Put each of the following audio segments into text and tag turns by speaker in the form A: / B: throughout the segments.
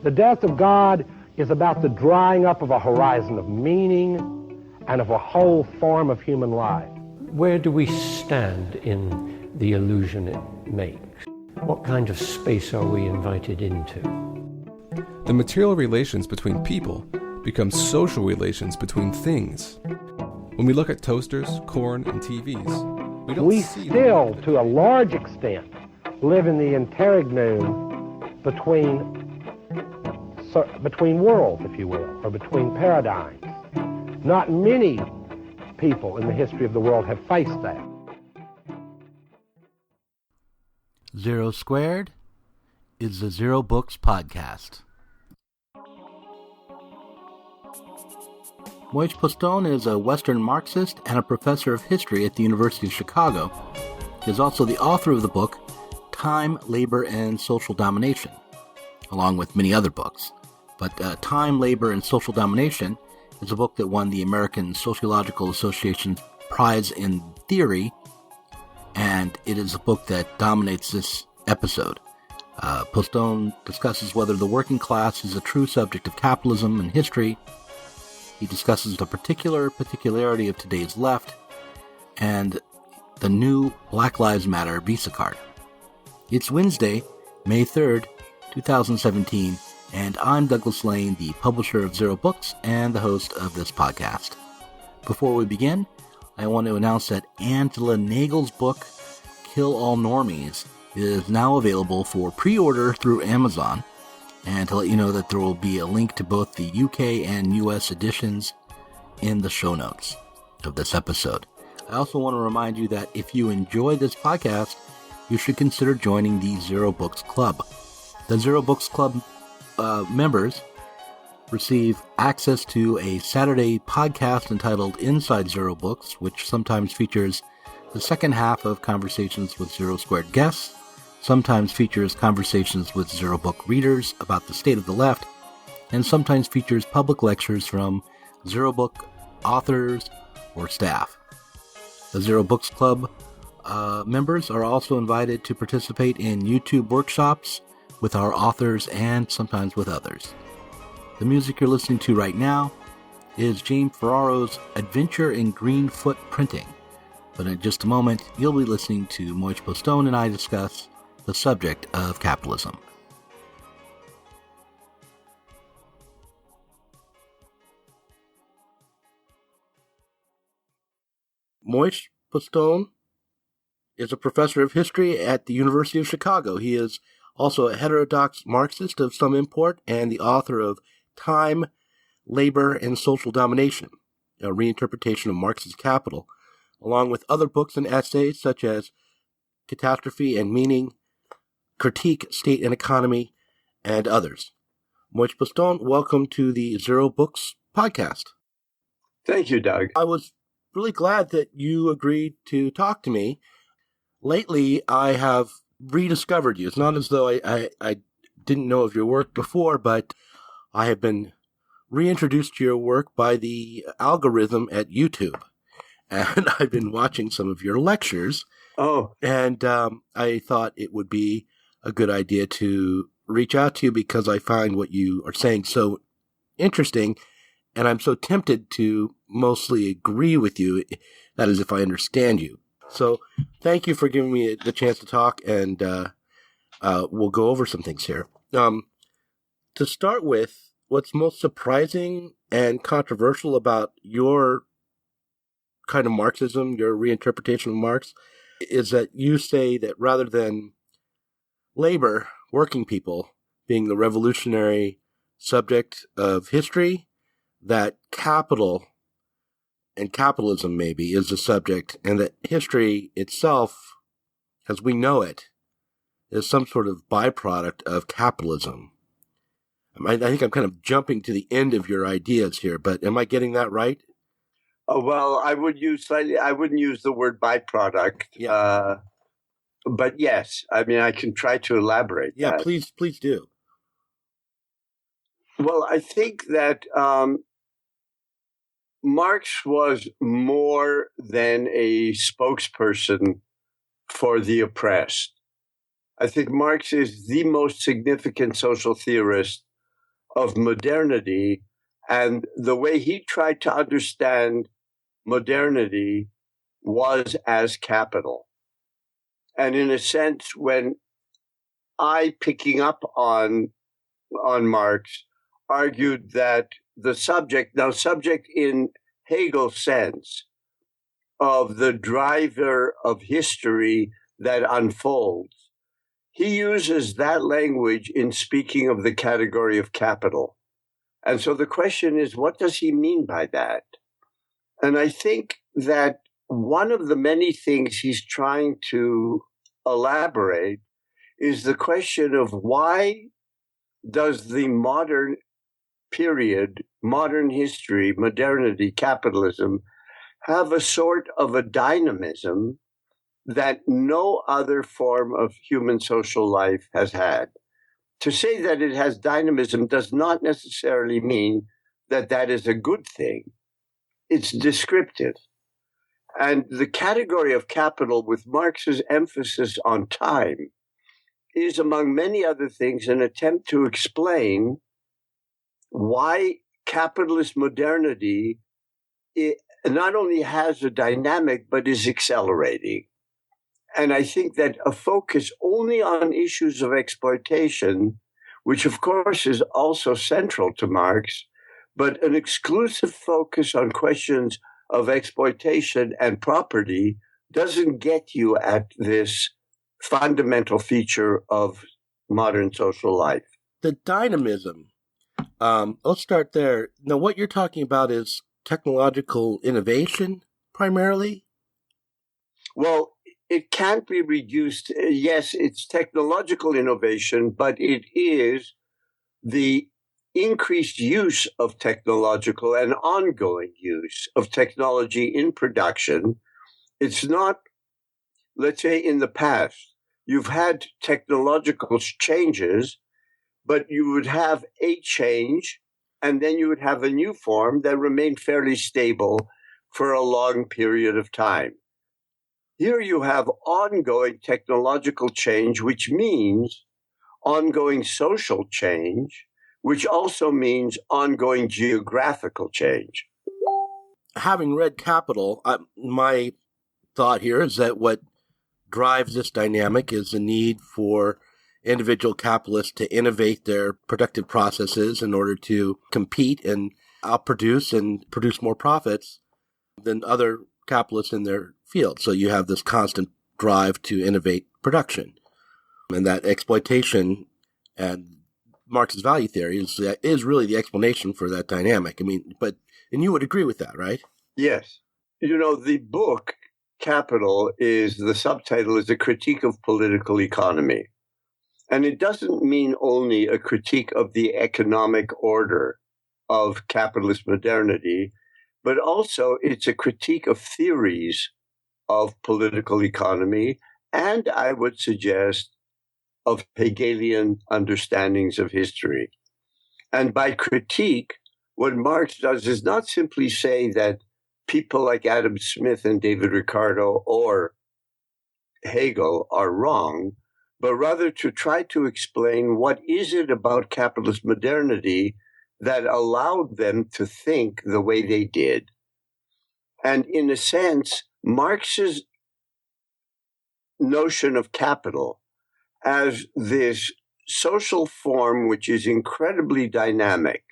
A: The death of God is about the drying up of a horizon of meaning and of a whole form of human life.
B: Where do we stand in the illusion it makes? What kind of space are we invited into?
C: The material relations between people become social relations between things. When we look at toasters, corn, and TVs,
A: we still, to a large extent, live in the interregnum between worlds, if you will, or between paradigms. Not many people in the history of the world have faced that.
D: Zero Squared is the Zero Books podcast. Moishe Postone is a Western Marxist and a professor of history at the University of Chicago. He is also the author of the book Time, Labor, and Social Domination, along with many other books. But Time, Labor, and Social Domination is a book that won the American Sociological Association Prize in Theory, and it is a book that dominates this episode. Postone discusses whether the working class is a true subject of capitalism and history. He discusses the particularity of today's left and the new Black Lives Matter Visa card. It's Wednesday, May 3rd, 2017, and I'm Douglas Lane, the publisher of Zero Books and the host of this podcast. Before we begin, I want to announce that Angela Nagel's book, Kill All Normies, is now available for pre-order through Amazon, and to let you know that there will be a link to both the UK and US editions in the show notes of this episode. I also want to remind you that if you enjoy this podcast, you should consider joining the Zero Books Club. The Zero Books Club members receive access to a Saturday podcast entitled Inside Zero Books, which sometimes features the second half of conversations with Zero Squared guests, sometimes features conversations with Zero Book readers about the state of the left, and sometimes features public lectures from Zero Book authors or staff. The Zero Books Club members are also invited to participate in YouTube workshops with our authors and sometimes with others. The music you're listening to right now is James Ferraro's Adventure in Green Foot Printing. But in just a moment, you'll be listening to Moishe Postone and I discuss the subject of capitalism. Moishe Postone is a professor of history at the University of Chicago. He is also a heterodox Marxist of some import and the author of Time, Labor, and Social Domination, a reinterpretation of Marx's Capital, along with other books and essays such as Catastrophe and Meaning, Critique, State and Economy, and others. Moishe Postone, welcome to the Zero Books podcast.
E: Thank you, Doug.
D: I was really glad that you agreed to talk to me. Lately, I have rediscovered you. It's not as though I didn't know of your work before, but I have been reintroduced to your work by the algorithm at YouTube. And I've been watching some of your lectures.
E: Oh.
D: And I thought it would be a good idea to reach out to you because I find what you are saying so interesting, and I'm so tempted to mostly agree with you, that is, if I understand you. So thank you for giving me the chance to talk, and we'll go over some things here. To start with, what's most surprising and controversial about your kind of Marxism, your reinterpretation of Marx, is that you say that rather than labor, working people, being the revolutionary subject of history, that capital and capitalism maybe is the subject, and that history itself, as we know it, is some sort of byproduct of capitalism. I think I'm kind of jumping to the end of your ideas here, but am I getting that right?
E: Oh, well, I wouldn't use the word byproduct.
D: Yeah.
E: But yes, I mean, I can try to elaborate.
D: Yeah,
E: that.
D: please do.
E: Well, I think that Marx was more than a spokesperson for the oppressed. I think Marx is the most significant social theorist of modernity, and the way he tried to understand modernity was as capital. And in a sense, when I, picking up on Marx, argued that the subject in Hegel's sense of the driver of history that unfolds, he uses that language in speaking of the category of capital. And so the question is, what does he mean by that? And I think that one of the many things he's trying to elaborate is the question of why does the modern period, modern history, modernity, capitalism, have a sort of a dynamism that no other form of human social life has had. To say that it has dynamism does not necessarily mean that that is a good thing. It's descriptive. And the category of capital, with Marx's emphasis on time, is, among many other things, an attempt to explain why capitalist modernity not only has a dynamic, but is accelerating. And I think that a focus only on issues of exploitation, which of course is also central to Marx, but an exclusive focus on questions of exploitation and property doesn't get you at this fundamental feature of modern social life.
D: The dynamism, let's start there. Now, what you're talking about is technological innovation, primarily?
E: Well, it can't be reduced. Yes, it's technological innovation, but it is the increased use of technological and ongoing use of technology in production. It's not, let's say, in the past, you've had technological changes, but you would have a change, and then you would have a new form that remained fairly stable for a long period of time. Here you have ongoing technological change, which means ongoing social change, which also means ongoing geographical change.
D: Having read Capital, my thought here is that what drives this dynamic is the need for individual capitalists to innovate their productive processes in order to compete and outproduce and produce more profits than other capitalists in their field. So you have this constant drive to innovate production. And that exploitation and Marx's value theory is really the explanation for that dynamic. I mean, and you would agree with that, right?
E: Yes. You know, the book, Capital, the subtitle is A Critique of Political Economy. And it doesn't mean only a critique of the economic order of capitalist modernity, but also it's a critique of theories of political economy, and I would suggest of Hegelian understandings of history. And by critique, what Marx does is not simply say that people like Adam Smith and David Ricardo or Hegel are wrong, but rather to try to explain what is it about capitalist modernity that allowed them to think the way they did. And in a sense, Marx's notion of capital as this social form which is incredibly dynamic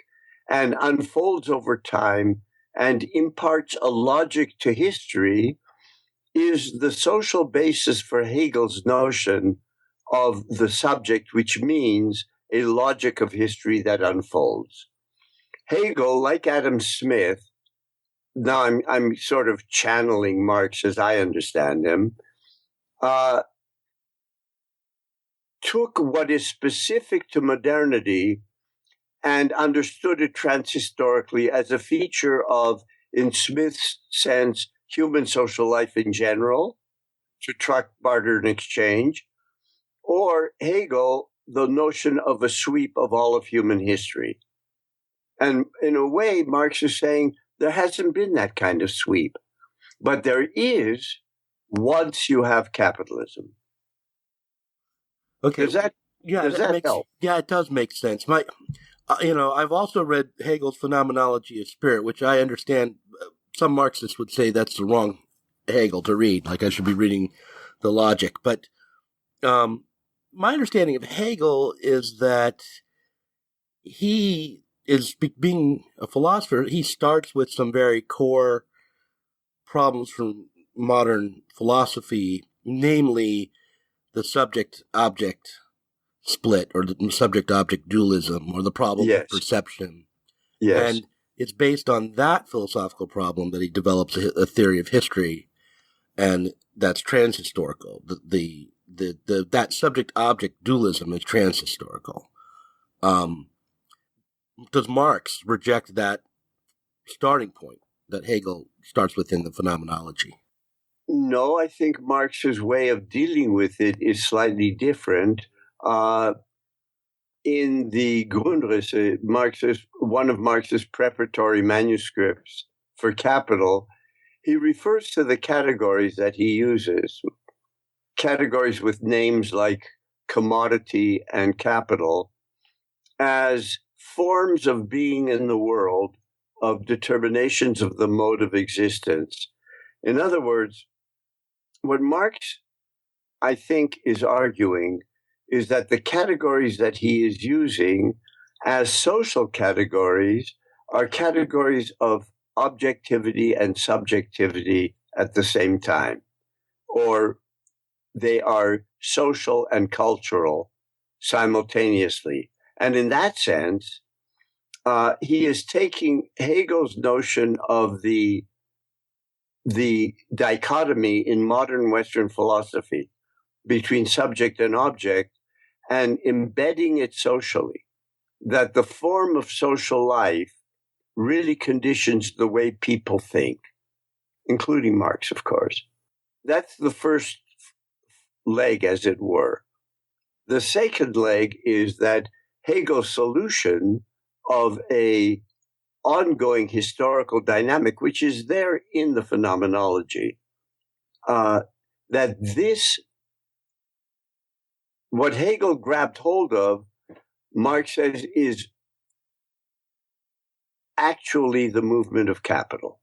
E: and unfolds over time and imparts a logic to history is the social basis for Hegel's notion of the subject, which means a logic of history that unfolds. Hegel, like Adam Smith, now I'm sort of channeling Marx as I understand him, took what is specific to modernity and understood it transhistorically as a feature of, in Smith's sense, human social life in general, to truck, barter, and exchange, or Hegel, the notion of a sweep of all of human history. And in a way, Marx is saying there hasn't been that kind of sweep, but there is once you have capitalism.
D: Okay.
E: Does that help?
D: Yeah, it does make sense. I've also read Hegel's Phenomenology of Spirit, which I understand some Marxists would say that's the wrong Hegel to read, like I should be reading the Logic. But my understanding of Hegel is that he is, being a philosopher, he starts with some very core problems from modern philosophy, namely the subject-object split, or the subject-object dualism, or the problem of perception.
E: Yes.
D: And it's based on that philosophical problem that he develops a theory of history, and that's transhistorical. That subject-object dualism is transhistorical. Does Marx reject that starting point that Hegel starts with in the Phenomenology?
E: No, I think Marx's way of dealing with it is slightly different. In the Grundrisse, one of Marx's preparatory manuscripts for Capital, he refers to the categories that he uses, categories with names like commodity and capital, as forms of being in the world, of determinations of the mode of existence. In other words, what Marx, I think, is arguing is that the categories that he is using as social categories are categories of objectivity and subjectivity at the same time, or they are social and cultural simultaneously. And in that sense, he is taking Hegel's notion of the dichotomy in modern Western philosophy between subject and object and embedding it socially, that the form of social life really conditions the way people think, including Marx, of course. That's the first leg, as it were. The second leg is that Hegel's solution of a ongoing historical dynamic, which is there in the Phenomenology, that this, what Hegel grabbed hold of, Marx says, is actually the movement of capital.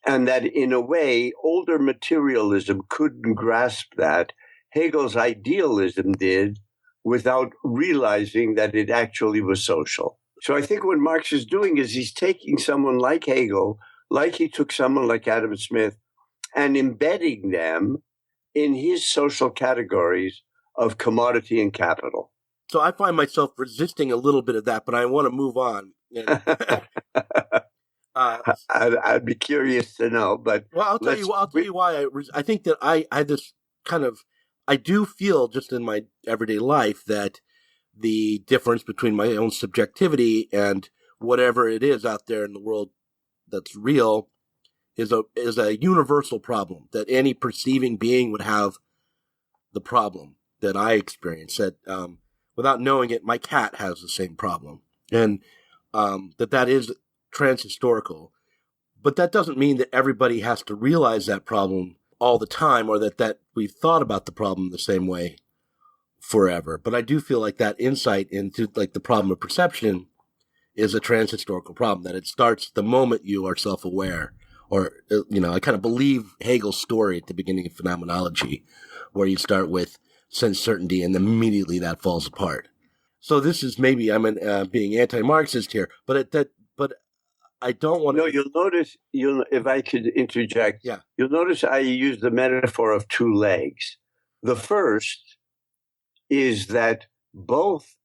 E: And that in a way, older materialism couldn't grasp that. Hegel's idealism did, without realizing that it actually was social. So I think what Marx is doing is he's taking someone like Hegel, like he took someone like Adam Smith, and embedding them in his social categories of commodity and capital.
D: So I find myself resisting a little bit of that, but I want to move on.
E: I'd be curious to know, but
D: I'll tell you why. I think that I had this kind of, I do feel just in my everyday life that the difference between my own subjectivity and whatever it is out there in the world that's real is a universal problem, that any perceiving being would have the problem that I experience, that without knowing it, my cat has the same problem, and that is transhistorical. But that doesn't mean that everybody has to realize that problem all the time, or that we've thought about the problem the same way forever. But I do feel like that insight into like the problem of perception is a transhistorical problem, that it starts the moment you are self-aware. Or, I kind of believe Hegel's story at the beginning of Phenomenology, where you start with sense certainty and immediately that falls apart. So this is maybe I'm being anti-Marxist here, but I don't want to.
E: No, you'll notice. If I could interject,
D: yeah.
E: You'll notice I use the metaphor of two legs. The first is that both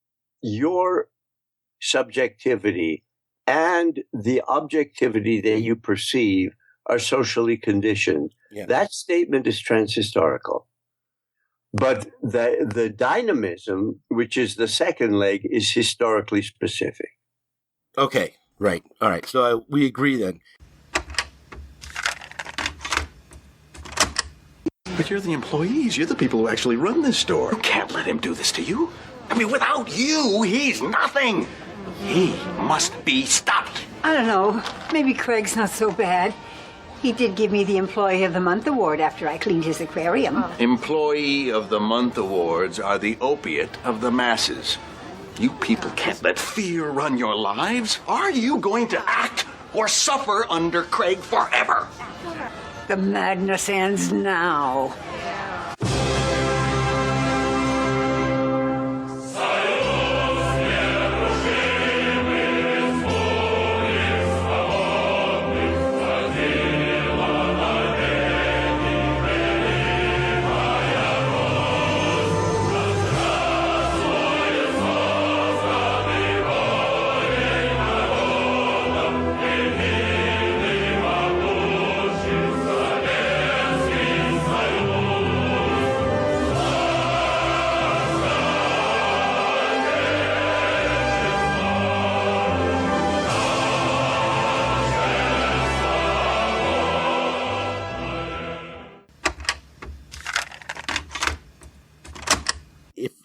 E: your subjectivity and the objectivity that you perceive are socially conditioned.
D: Yeah. That
E: statement is transhistorical. But the dynamism, which is the second leg, is historically specific.
D: Okay, right. All right. So we agree then.
F: But you're the employees. You're the people who actually run this store. You can't let him do this to you. I mean, without you, he's nothing. He must be stopped.
G: I don't know. Maybe Craig's not so bad. He did give me the Employee of the Month award after I cleaned his aquarium.
F: Employee of the Month awards are the opiate of the masses. You people can't let fear run your lives. Are you going to act or suffer under Craig forever?
G: The madness ends now.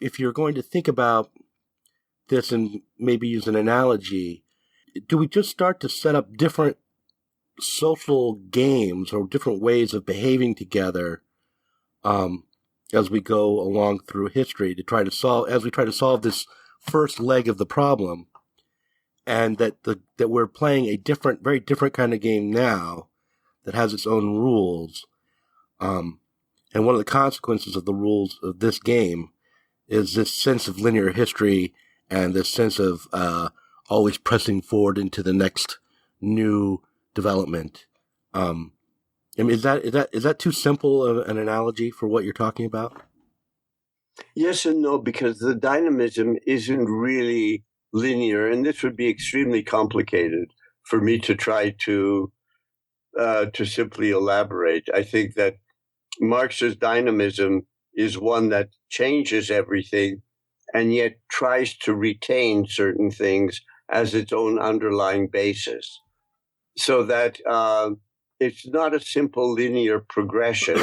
H: If you're going to think about this and maybe use an analogy, do we just start to set up different social games or different ways of behaving together as we go along through history to try to solve this first leg of the problem, and that we're playing a very different kind of game now that has its own rules, and one of the consequences of the rules of this game is this sense of linear history and this sense of always pressing forward into the next new development. I mean, is that too simple an analogy for what you're talking about?
E: Yes and no, because the dynamism isn't really linear, and this would be extremely complicated for me to try to simply elaborate. I think that Marx's dynamism is one that changes everything and yet tries to retain certain things as its own underlying basis. So that it's not a simple linear progression,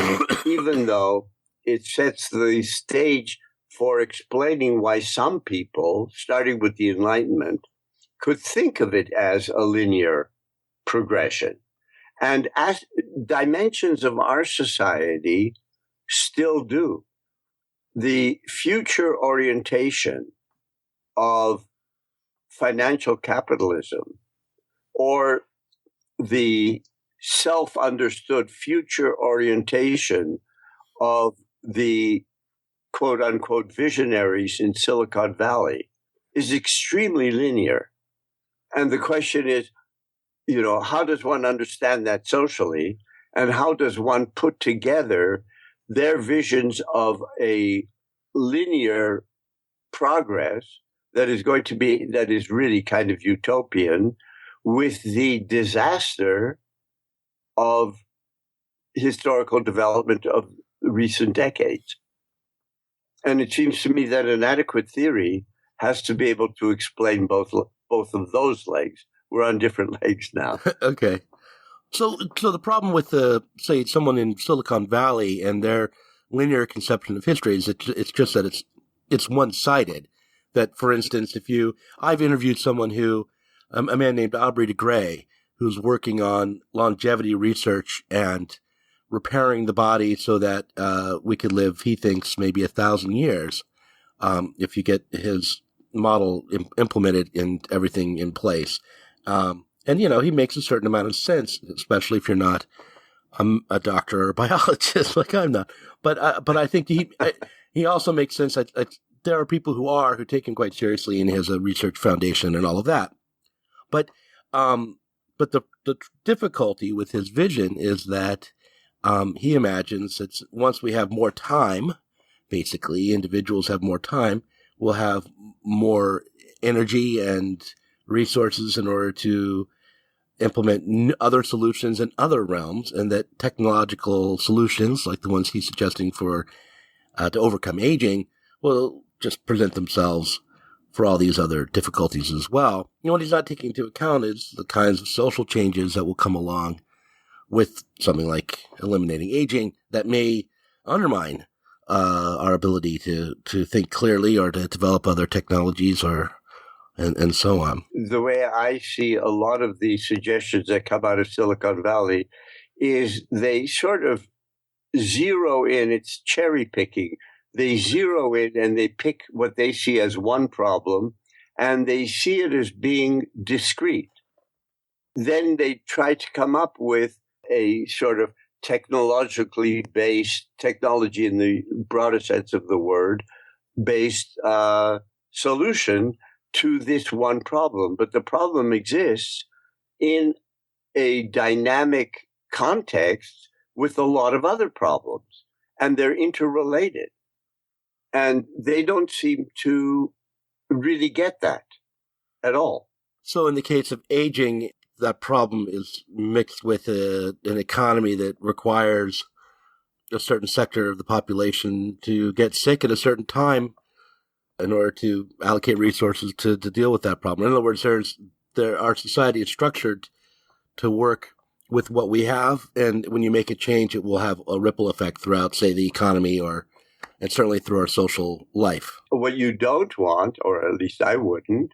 E: even though it sets the stage for explaining why some people, starting with the Enlightenment, could think of it as a linear progression. And as dimensions of our society still do. The future orientation of financial capitalism, or the self-understood future orientation of the quote-unquote visionaries in Silicon Valley, is extremely linear. And the question is, how does one understand that socially? And how does one put together their visions of a linear progress that is really kind of utopian with the disaster of historical development of recent decades? And it seems to me that an adequate theory has to be able to explain both of those legs. We're on different legs now.
H: Okay. So the problem with say someone in Silicon Valley and their linear conception of history is it's just that it's one-sided. That, for instance, I've interviewed someone a man named Aubrey de Grey, who's working on longevity research and repairing the body so that we could live, he thinks, maybe 1,000 years if you get his model implemented and everything in place. And, he makes a certain amount of sense, especially if you're not a doctor or a biologist like I'm not. But I think he also makes sense. There are people who take him quite seriously, and he has a research foundation and all of that. But the difficulty with his vision is that he imagines that once we have more time, basically, individuals have more time, we'll have more energy and resources in order to implement other solutions in other realms, and that technological solutions, like the ones he's suggesting to overcome aging, will just present themselves for all these other difficulties as well. What he's not taking into account is the kinds of social changes that will come along with something like eliminating aging that may undermine our ability to think clearly or to develop other technologies and so on.
E: The way I see a lot of the suggestions that come out of Silicon Valley is they sort of zero in, it's cherry picking. They zero in and they pick what they see as one problem and they see it as being discrete. Then they try to come up with a sort of technologically based, technology in the broader sense of the word, based solution to this one problem. But the problem exists in a dynamic context with a lot of other problems, and they're interrelated. And they don't seem to really get that at all.
H: So in the case of aging, that problem is mixed with an economy that requires a certain sector of the population to get sick at a certain time in order to allocate resources to deal with that problem. In other words, our society is structured to work with what we have, and when you make a change, it will have a ripple effect throughout, say, the economy and certainly through our social life.
E: What you don't want, or at least I wouldn't,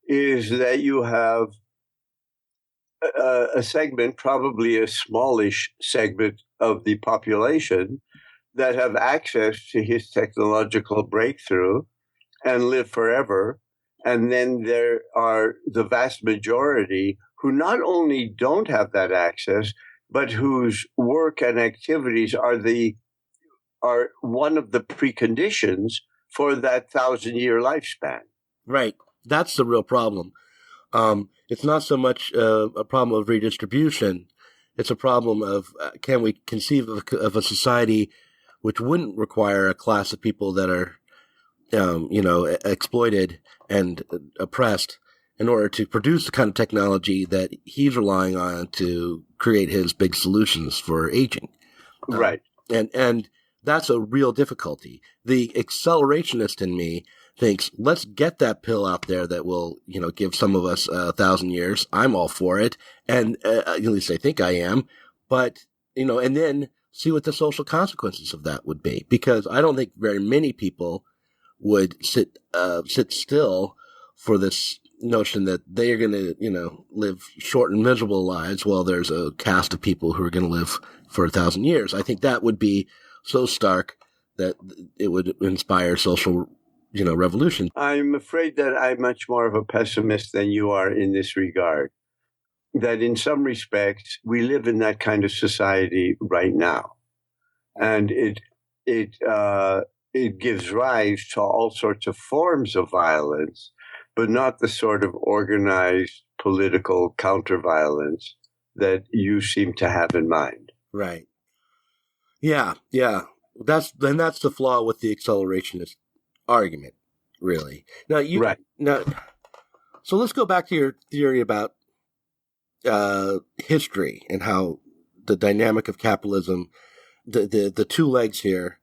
E: is that you have a segment, probably a smallish segment of the population, that have access to his technological breakthrough and live forever. And then there are the vast majority who not only don't have that access, but whose work and activities are one of the preconditions for that 1,000-year lifespan.
H: Right. That's the real problem. It's not so much a problem of redistribution. It's a problem of can we conceive of a society which wouldn't require a class of people that are, exploited and oppressed in order to produce the kind of technology that he's relying on to create his big solutions for aging.
E: Right.
H: And that's a real difficulty. The accelerationist in me thinks, let's get that pill out there that will, give some of us 1,000 years. I'm all for it. And at least I think I am. But, and then see what the social consequences of that would be. Because I don't think very many people would sit still for this notion that they are going to, live short and miserable lives while there's a cast of people who are going to live for 1,000 years. I think that would be so stark that it would inspire social revolution.
E: I'm afraid that I'm much more of a pessimist than you are in this regard. That in some respects, we live in that kind of society right now. And it gives rise to all sorts of forms of violence, but not the sort of organized political counter-violence that you seem to have in mind.
H: Right. Yeah. That's the flaw with the accelerationist argument, really. So let's go back to your theory about history and how the dynamic of capitalism, the two legs here,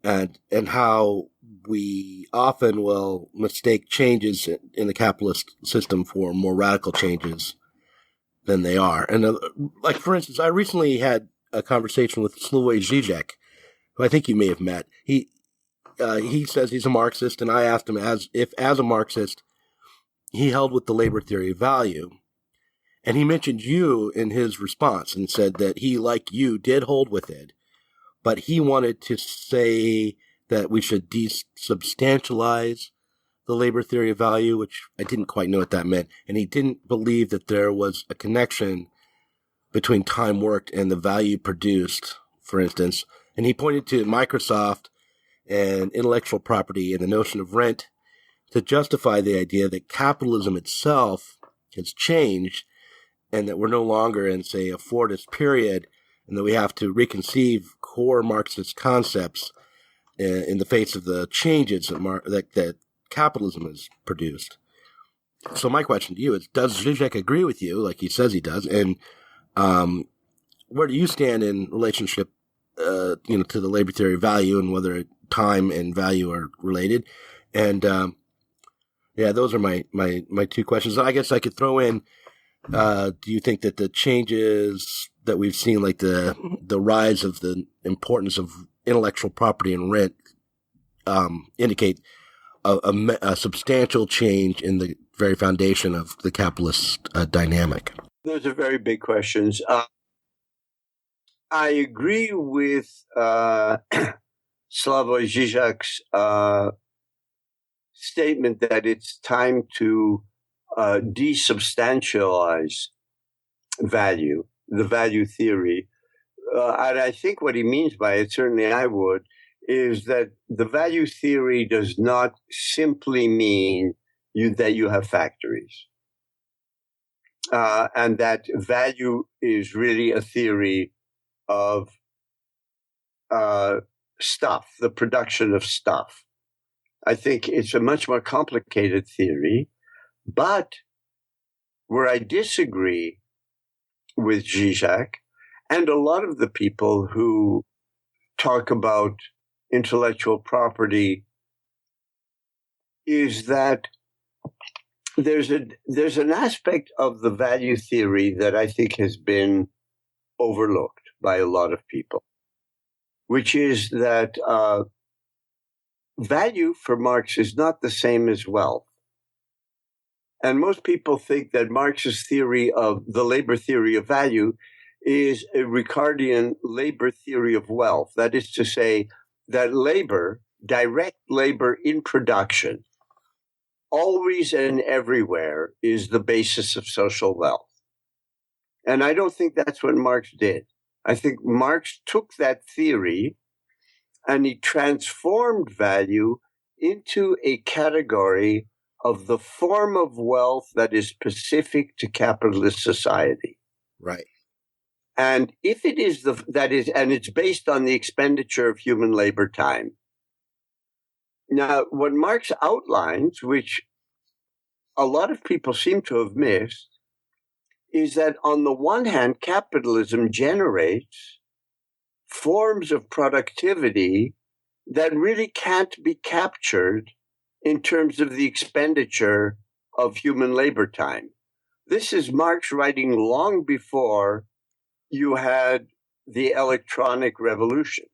H: and how we often will mistake changes in the capitalist system for more radical changes than they are. And like, for instance, I recently had a conversation with Slavoj Žižek, who I think you may have met. He says he's a Marxist, and I asked him as a Marxist, he held with the labor theory of value. And he mentioned you in his response and said that he, like you, did hold with it, but he wanted to say that we should desubstantialize the labor theory of value, which I didn't quite know what that meant. And he didn't believe that there was a connection between time worked and the value produced, for instance. And he pointed to Microsoft and intellectual property and the notion of rent to justify the idea that capitalism itself has changed and that we're no longer in, say, a Fordist period, and that we have to reconceive core Marxist concepts in the face of the changes that capitalism has produced. So my question to you is, does Zizek agree with you, like he says he does, and where do you stand in relationship to the labor theory of value and whether time and value are related? And those are my two questions. I guess I could throw in, do you think that the changes that we've seen, like the rise of the importance of intellectual property and rent, indicate a substantial change in the very foundation of the capitalist dynamic?
E: Those are very big questions. I agree with Slavoj Žižek's statement that it's time to desubstantialize value, the value theory. And I think what he means by it, certainly I would, is that the value theory does not simply mean that you have factories. And that value is really a theory of stuff, the production of stuff. I think it's a much more complicated theory, but where I disagree with Zizek and a lot of the people who talk about intellectual property is that there's an aspect of the value theory that I think has been overlooked by a lot of people, which is that value for Marx is not the same as wealth. And most people think that Marx's theory of the labor theory of value is a Ricardian labor theory of wealth. That is to say that labor, direct labor in production, always and everywhere is the basis of social wealth. And I don't think that's what Marx did. I think Marx took that theory and he transformed value into a category of the form of wealth that is specific to capitalist society.
H: Right.
E: And if it is and it's based on the expenditure of human labor time. Now, what Marx outlines, which a lot of people seem to have missed, is that on the one hand, capitalism generates forms of productivity that really can't be captured in terms of the expenditure of human labor time. This is Marx writing long before you had the electronic revolution.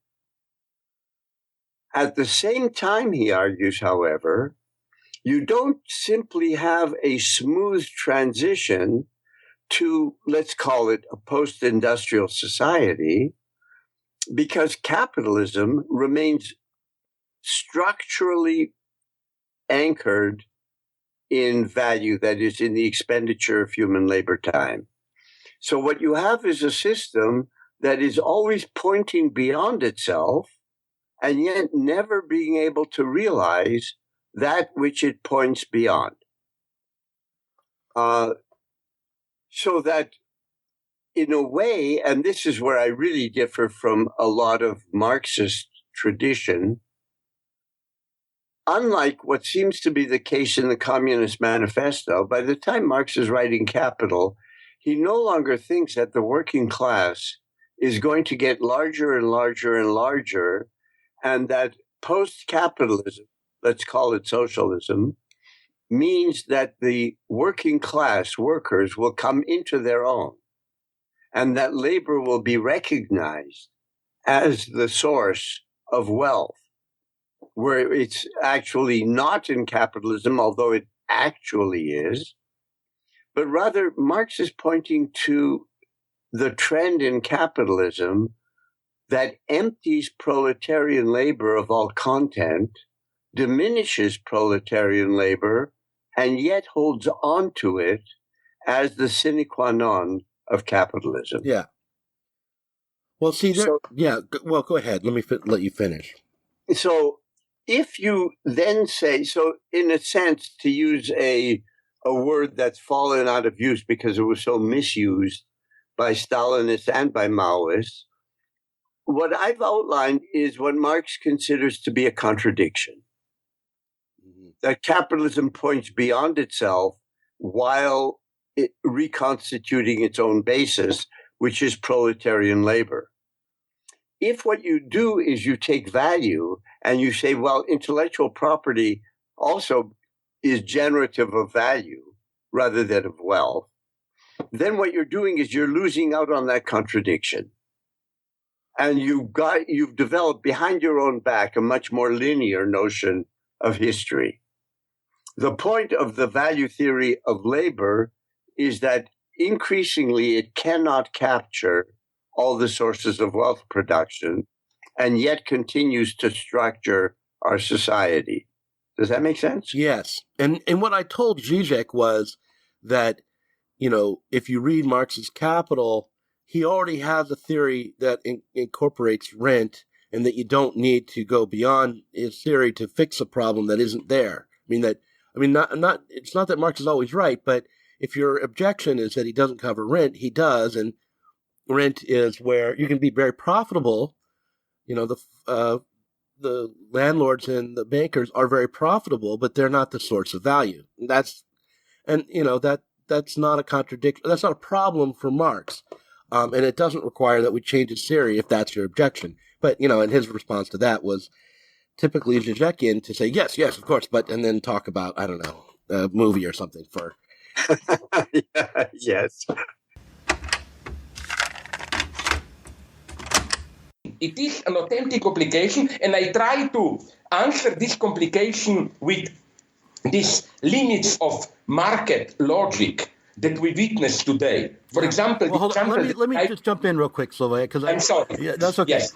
E: At the same time, he argues, however, you don't simply have a smooth transition to, let's call it, a post-industrial society, because capitalism remains structurally anchored in value, that is, in the expenditure of human labor time. So what you have is a system that is always pointing beyond itself and yet never being able to realize that which it points beyond. So that in a way, and this is where I really differ from a lot of Marxist tradition, unlike what seems to be the case in the Communist Manifesto, by the time Marx is writing Capital, he no longer thinks that the working class is going to get larger and larger and larger, and that post-capitalism, let's call it socialism, means that the working class workers will come into their own, and that labor will be recognized as the source of wealth, where it's actually not in capitalism, although it actually is, but rather Marx is pointing to the trend in capitalism that empties proletarian labor of all content, diminishes proletarian labor, and yet holds on to it as the sine qua non of capitalism.
H: Yeah. Well, see, well, go ahead. Let me let you finish.
E: So if you then say, so in a sense, to use a word that's fallen out of use because it was so misused by Stalinists and by Maoists, what I've outlined is what Marx considers to be a contradiction. Mm-hmm. That capitalism points beyond itself while reconstituting its own basis, which is proletarian labor. If what you do is you take value and you say, well, intellectual property also is generative of value rather than of wealth, then what you're doing is you're losing out on that contradiction. And you've developed behind your own back a much more linear notion of history. The point of the value theory of labor is that increasingly it cannot capture all the sources of wealth production and yet continues to structure our society. Does that make sense?
H: Yes. And what I told Zizek was that, if you read Marx's Capital, he already has a theory that incorporates rent, and that you don't need to go beyond his theory to fix a problem that isn't there. It's not that Marx is always right, but if your objection is that he doesn't cover rent, he does, and rent is where you can be very profitable. The landlords and the bankers are very profitable, but they're not the source of value. That's not a contradiction. That's not a problem for Marx. And it doesn't require that we change his theory if that's your objection. But, and his response to that was typically Zizekian to say, yes, of course, and then talk about, I don't know, a movie or something for.
E: Yeah, yes.
I: It is an authentic complication, and I try to answer this complication with these limits of market logic that we witness today. For example,
J: let me just jump in real quick, Sylvia, because
I: I'm sorry.
J: Yeah, that's okay.
I: Yes.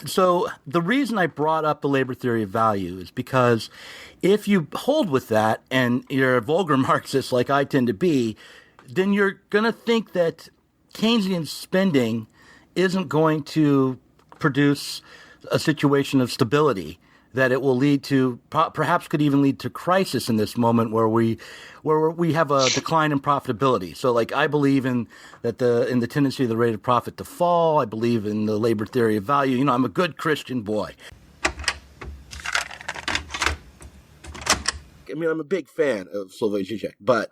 J: So the reason I brought up the labor theory of value is because if you hold with that, and you're a vulgar Marxist like I tend to be, then you're going to think that Keynesian spending isn't going to produce a situation of stability, that it will lead to, perhaps could even lead to crisis in this moment where we have a decline in profitability. So, I believe in the tendency of the rate of profit to fall. I believe in the labor theory of value. I'm a good Christian boy.
H: I'm a big fan of Slavoj Žižek, but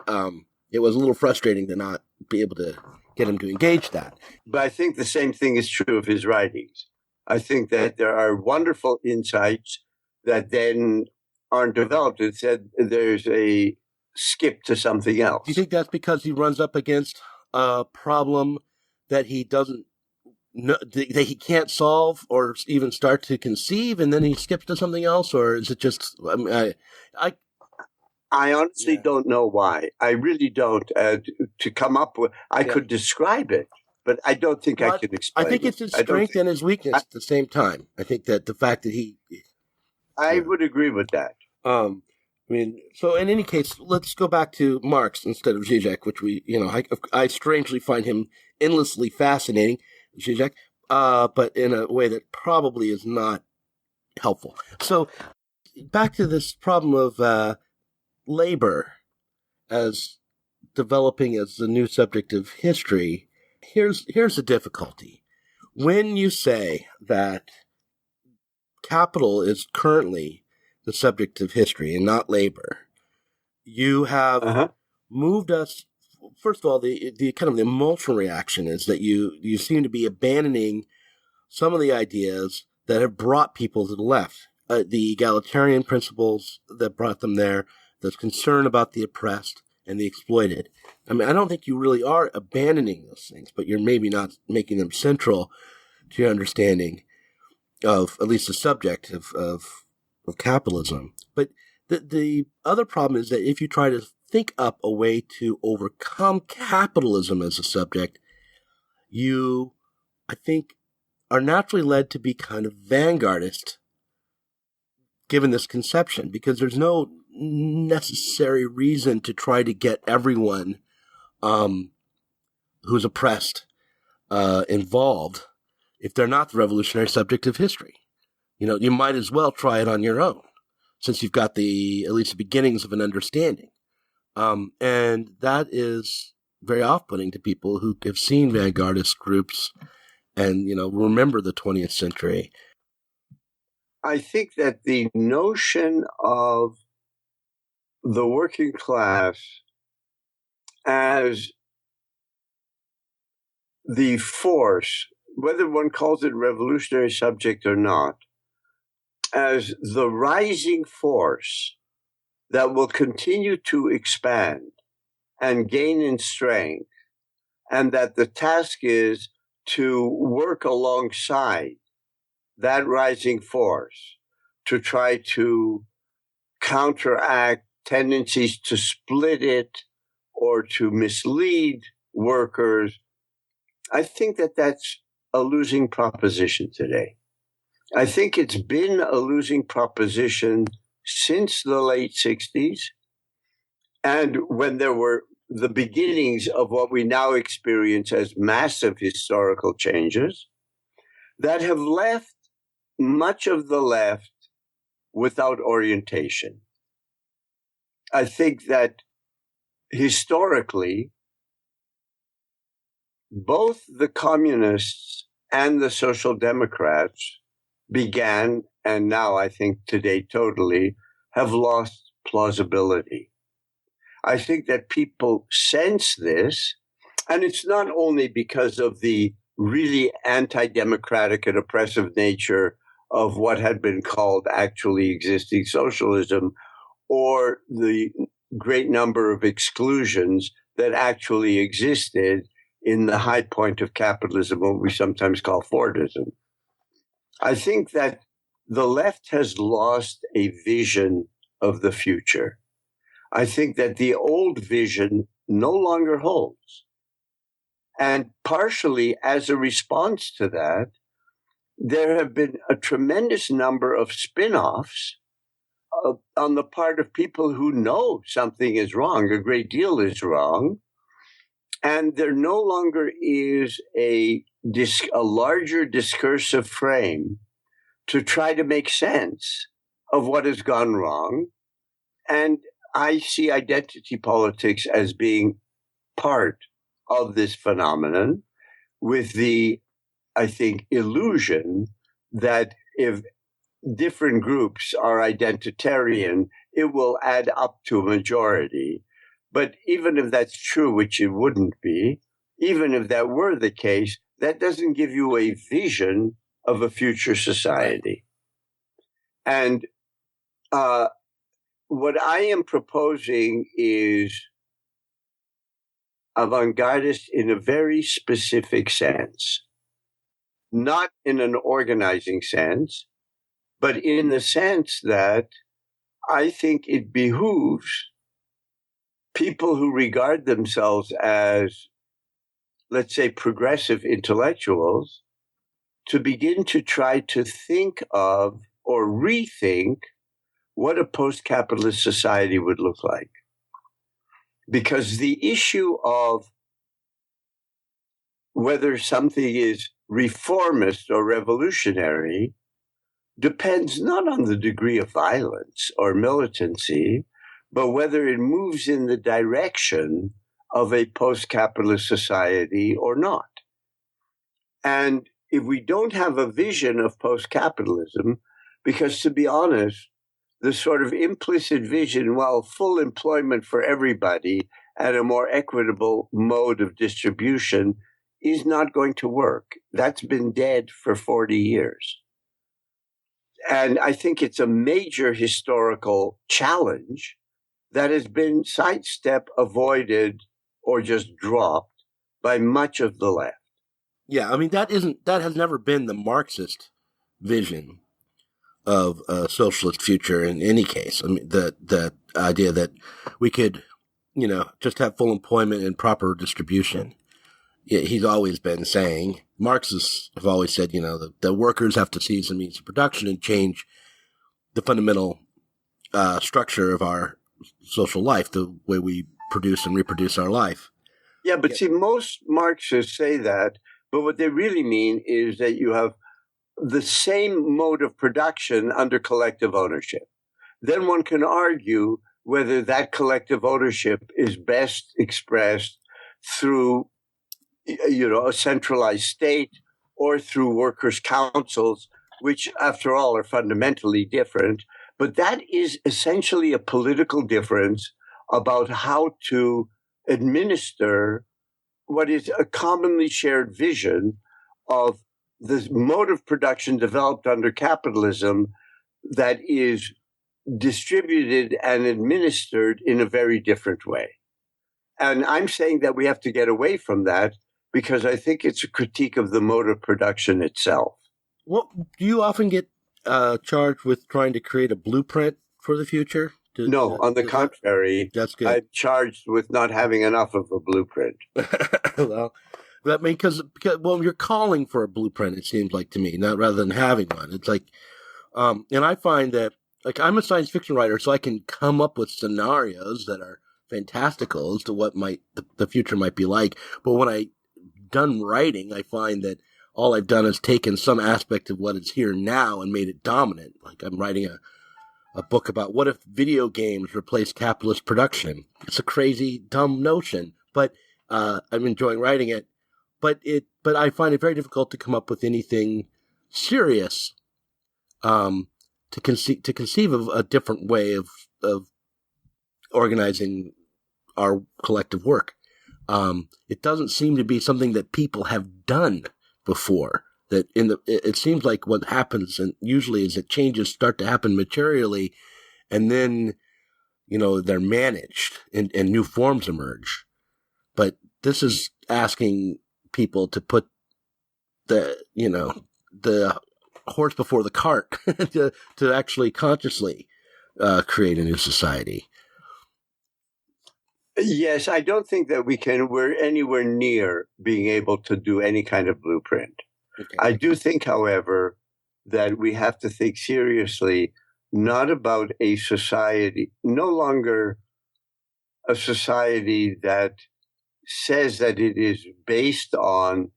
H: it was a little frustrating to not be able to get him to engage that.
E: But I think the same thing is true of his writings. I think that there are wonderful insights that then aren't developed. It said there's a skip to something else.
H: Do you think that's because he runs up against a problem that he doesn't know, that he can't solve or even start to conceive, and then he skips to something else? Or is it just,
E: I honestly don't know why. I really don't. To come up with, I could describe it, but I don't think I can explain it.
H: I think it's his strength and his weakness at the same time. I think that the fact that
E: I would agree with that.
H: So in any case, let's go back to Marx instead of Zizek, which I strangely find him endlessly fascinating, Zizek, but in a way that probably is not helpful. So back to this problem of labor as developing as the new subject of history. Here's the difficulty. When you say that capital is currently the subject of history and not labor, you have moved us. First of all, the kind of the emotional reaction is that you seem to be abandoning some of the ideas that have brought people to the left, the egalitarian principles that brought them there, the concern about the oppressed and the exploited. I don't think you really are abandoning those things, but you're maybe not making them central to your understanding of at least the subject of capitalism. But the other problem is that if you try to think up a way to overcome capitalism as a subject, you, I think, are naturally led to be kind of vanguardist given this conception, because there's no necessary reason to try to get everyone who's oppressed involved if they're not the revolutionary subject of history. You might as well try it on your own, since you've got at least the beginnings of an understanding. And that is very off-putting to people who have seen vanguardist groups and, remember the 20th century.
E: I think that the notion of the working class as the force, whether one calls it revolutionary subject or not, as the rising force that will continue to expand and gain in strength, and that the task is to work alongside that rising force to try to counteract tendencies to split it or to mislead workers. I think that that's a losing proposition today. I think it's been a losing proposition since the late 60s, and when there were the beginnings of what we now experience as massive historical changes, that have left much of the left without orientation. I think that historically, both the communists and the social democrats began, and now I think today totally, have lost plausibility. I think that people sense this, and it's not only because of the really anti-democratic and oppressive nature of what had been called actually existing socialism, or the great number of exclusions that actually existed in the high point of capitalism, what we sometimes call Fordism. I think that the left has lost a vision of the future. I think that the old vision no longer holds. And partially as a response to that, there have been a tremendous number of spin-offs on the part of people who know something is wrong, a great deal is wrong, and there no longer is a larger discursive frame to try to make sense of what has gone wrong. And I see identity politics as being part of this phenomenon, with the, I think, illusion that if different groups are identitarian, it will add up to a majority. But even if that's true, which it wouldn't be, even if that were the case, that doesn't give you a vision of a future society. And what I am proposing is avant-gardist in a very specific sense, not in an organizing sense, but in the sense that I think it behooves people who regard themselves as, let's say, progressive intellectuals to begin to try to think of or rethink what a post-capitalist society would look like. Because the issue of whether something is reformist or revolutionary depends not on the degree of violence or militancy, but whether it moves in the direction of a post-capitalist society or not. And if we don't have a vision of post-capitalism, because to be honest, the sort of implicit vision, well, full employment for everybody and a more equitable mode of distribution is not going to work. That's been dead for 40 years. And I think it's a major historical challenge that has been sidestepped, avoided, or just dropped by much of the left.
H: Yeah, I mean, that has never been the Marxist vision of a socialist future in any case. I mean, the idea that we could, just have full employment and proper distribution. He's always been saying, Marxists have always said, the workers have to seize the means of production and change the fundamental structure of our social life, the way we produce and reproduce our life.
E: Yeah, but see, most Marxists say that, but what they really mean is that you have the same mode of production under collective ownership. Then one can argue whether that collective ownership is best expressed through, a centralized state or through workers' councils, which, after all, are fundamentally different. But that is essentially a political difference about how to administer what is a commonly shared vision of the mode of production developed under capitalism that is distributed and administered in a very different way. And I'm saying that we have to get away from that because I think it's a critique of the mode of production itself.
H: Well, do you often get charged with trying to create a blueprint for the future?
E: No, on the contrary.
H: That's good.
E: I'm charged with not having enough of a blueprint.
H: Well, because you're calling for a blueprint, it seems like to me, not rather than having one. It's like, and I find that like I'm a science fiction writer, so I can come up with scenarios that are fantastical as to what the future might be like. But when I'm done writing, I find that all I've done is taken some aspect of what is here now and made it dominant. Like I'm writing a book about what if video games replace capitalist production. It's a crazy, dumb notion, but I'm enjoying writing it. But I find it very difficult to come up with anything serious to conceive of a different way of organizing our collective work. It doesn't seem to be something that people have done before. That it seems like what happens, and usually is that changes start to happen materially, and then they're managed and new forms emerge. But this is asking people to put the horse before the cart to actually consciously create a new society.
E: Yes, I don't think that we're anywhere near being able to do any kind of blueprint. Okay. I do think, however, that we have to think seriously, not about a society, no longer a society that says that it is based on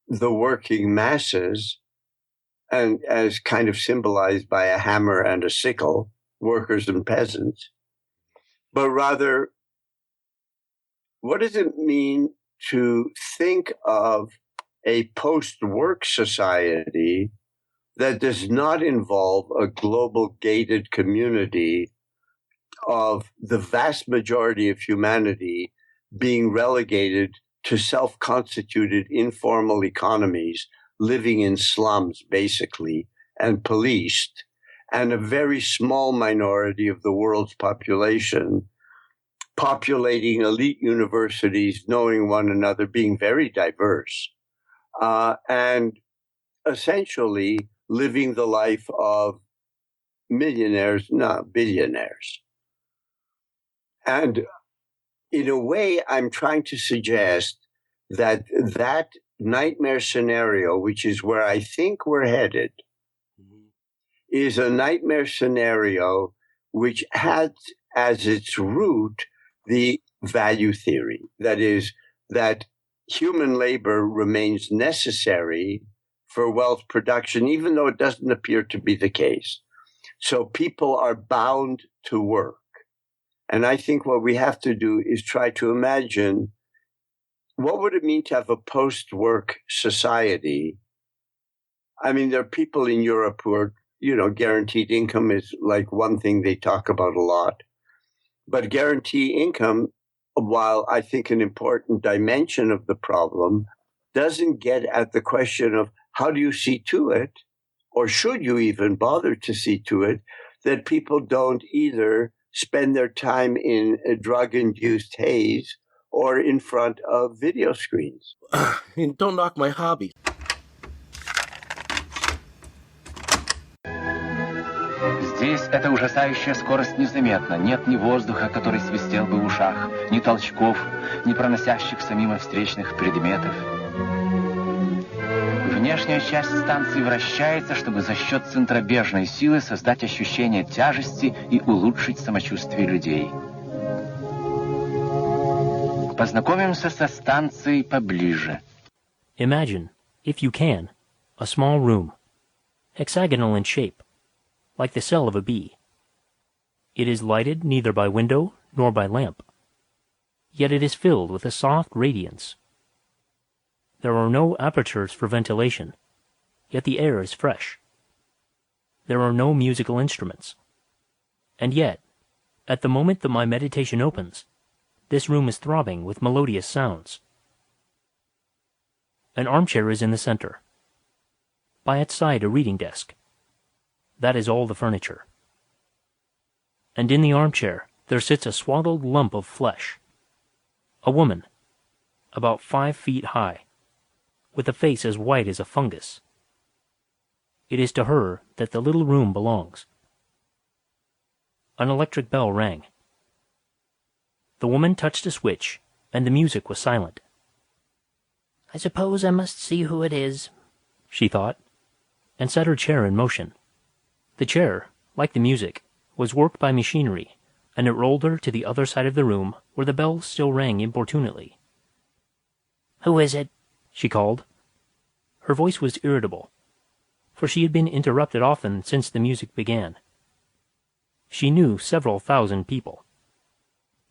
E: the working masses, and as kind of symbolized by a hammer and a sickle, workers and peasants, but rather, what does it mean to think of a post-work society that does not involve a global gated community of the vast majority of humanity being relegated to self-constituted informal economies, living in slums, basically, and policed, and a very small minority of the world's population populating elite universities, knowing one another, being very diverse, and essentially living the life of millionaires, not billionaires. And in a way, I'm trying to suggest that nightmare scenario, which is where I think we're headed, is a nightmare scenario which has as its root the value theory. That is, that human labor remains necessary for wealth production, even though it doesn't appear to be the case. So people are bound to work. And I think what we have to do is try to imagine, what would it mean to have a post-work society? I mean, there are people in Europe who are, guaranteed income is like one thing they talk about a lot. But guaranteed income, while I think an important dimension of the problem, doesn't get at the question of how do you see to it, or should you even bother to see to it, that people don't either spend their time in a drug-induced haze or in front of video screens.
H: Don't knock my hobby.
K: Здесь эта ужасающая скорость незаметна. Нет ни воздуха, который свистел бы в ушах, ни толчков, ни проносящихся мимо встречных предметов. Внешняя часть станции вращается, чтобы за счет центробежной силы создать ощущение тяжести и улучшить самочувствие людей. Познакомимся со станцией поближе.
L: Imagine, if you can, a small room, hexagonal in shape, like the cell of a bee. It is lighted neither by window nor by lamp, yet it is filled with a soft radiance. There are no apertures for ventilation, yet the air is fresh. There are no musical instruments. And yet, at the moment that my meditation opens, this room is throbbing with melodious sounds. An armchair is in the center. By its side a reading desk. That is all the furniture. And in the armchair there sits a swaddled lump of flesh. A woman, about 5 feet high, with a face as white as a fungus. It is to her that the little room belongs. An electric bell rang. The woman touched a switch, and the music was silent. "I suppose I must see who it is," she thought, and set her chair in motion. The chair, like the music, was worked by machinery, and it rolled her to the other side of the room where the bell still rang importunately. "Who is it?" she called. Her voice was irritable, for she had been interrupted often since the music began. She knew several thousand people.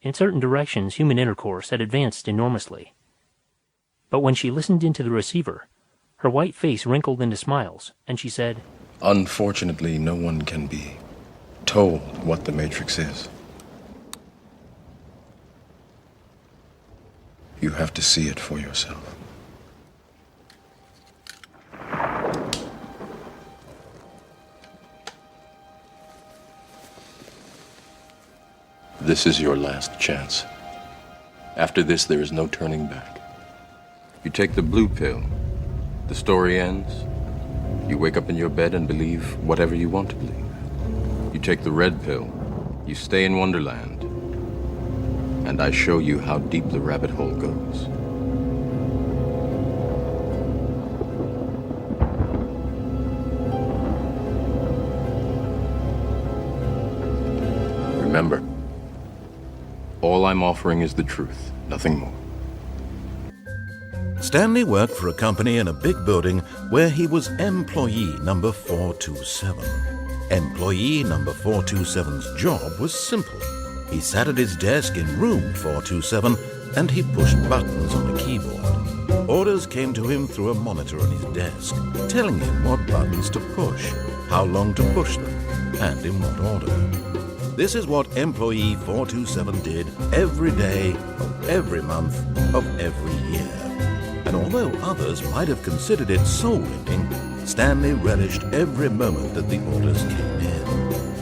L: In certain directions human intercourse had advanced enormously. But when she listened into the receiver, her white face wrinkled into smiles, and she said,
M: "Unfortunately, no one can be told what the Matrix is. You have to see it for yourself." This is your last chance. After this, there is no turning back. You take the blue pill, the story ends. You wake up in your bed and believe whatever you want to believe. You take the red pill, you stay in Wonderland, and I show you how deep the rabbit hole goes. Remember, all I'm offering is the truth, nothing more.
N: Stanley worked for a company in a big building where he was employee number 427. Employee number 427's job was simple. He sat at his desk in room 427 and he pushed buttons on a keyboard. Orders came to him through a monitor on his desk, telling him what buttons to push, how long to push them, and in what order. This is what employee 427 did every day of every month of every year. And although others might have considered it soul-winning, Stanley relished every moment that the orders came in,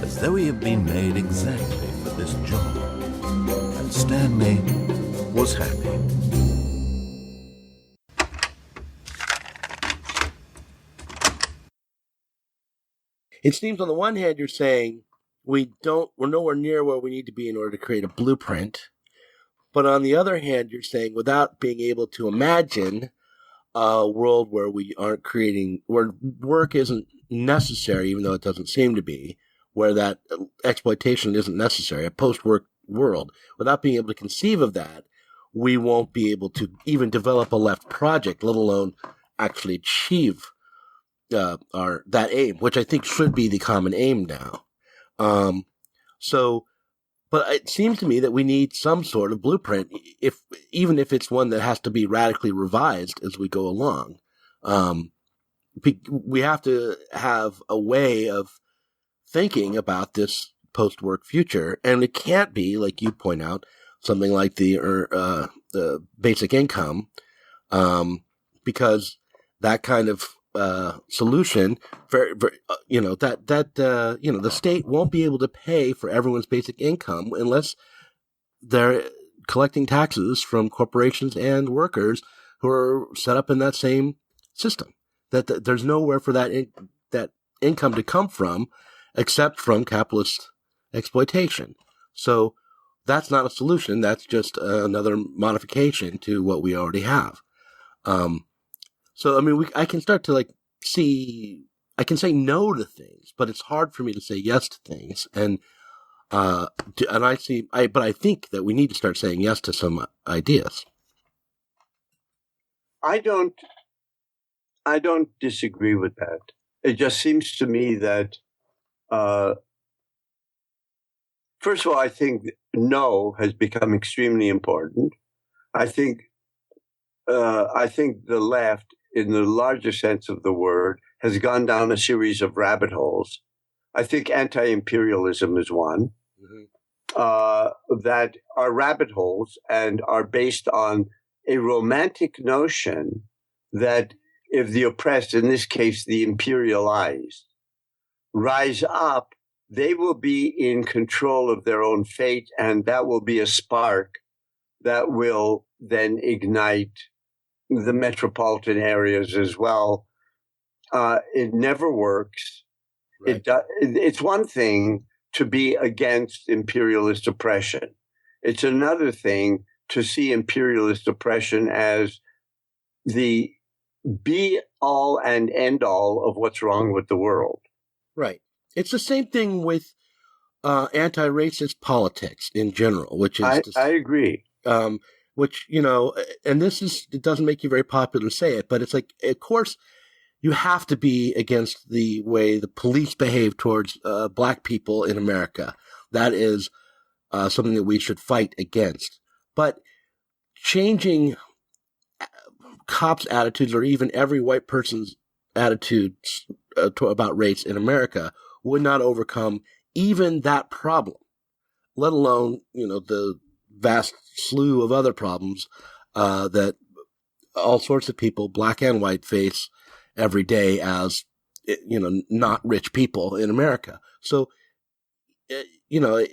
N: as though he had been made exactly for this job. And Stanley was happy.
H: It seems on the one hand you're saying we're nowhere near where we need to be in order to create a blueprint. But on the other hand, you're saying without being able to imagine a world where we aren't creating, where work isn't necessary, even though it doesn't seem to be, where that exploitation isn't necessary, a post-work world, without being able to conceive of that, we won't be able to even develop a left project, let alone actually achieve that aim, which I think should be the common aim now. But it seems to me that we need some sort of blueprint, even if it's one that has to be radically revised as we go along. We have to have a way of thinking about this post-work future, and it can't be, like you point out, something like the basic income, because that kind of solution, the state won't be able to pay for everyone's basic income unless they're collecting taxes from corporations and workers who are set up in that same system. That there's nowhere for that income to come from except from capitalist exploitation. So that's not a solution. That's just another modification to what we already have. So, I mean, I can start to I can say no to things, but it's hard for me to say yes to things. But I think that we need to start saying yes to some ideas.
E: I don't disagree with that. It just seems to me that, first of all, I think no has become extremely important. I think the left, in the larger sense of the word, has gone down a series of rabbit holes. I think anti-imperialism is one, that are rabbit holes and are based on a romantic notion that if the oppressed, in this case the imperialized, rise up, they will be in control of their own fate, and that will be a spark that will then ignite the metropolitan areas as well. It never works. Right. It's one thing to be against imperialist oppression. It's another thing to see imperialist oppression as the be all and end all of what's wrong with the world.
H: Right. It's the same thing with anti-racist politics in general, which is
E: I agree.
H: Which, you know, and it doesn't make you very popular to say it, but it's like, of course, you have to be against the way the police behave towards black people in America. That is something that we should fight against. But changing cops' attitudes, or even every white person's attitudes about race in America, would not overcome even that problem, let alone, you know, the vast slew of other problems that all sorts of people, black and white, face every day as, you know, not rich people in America. So, you know,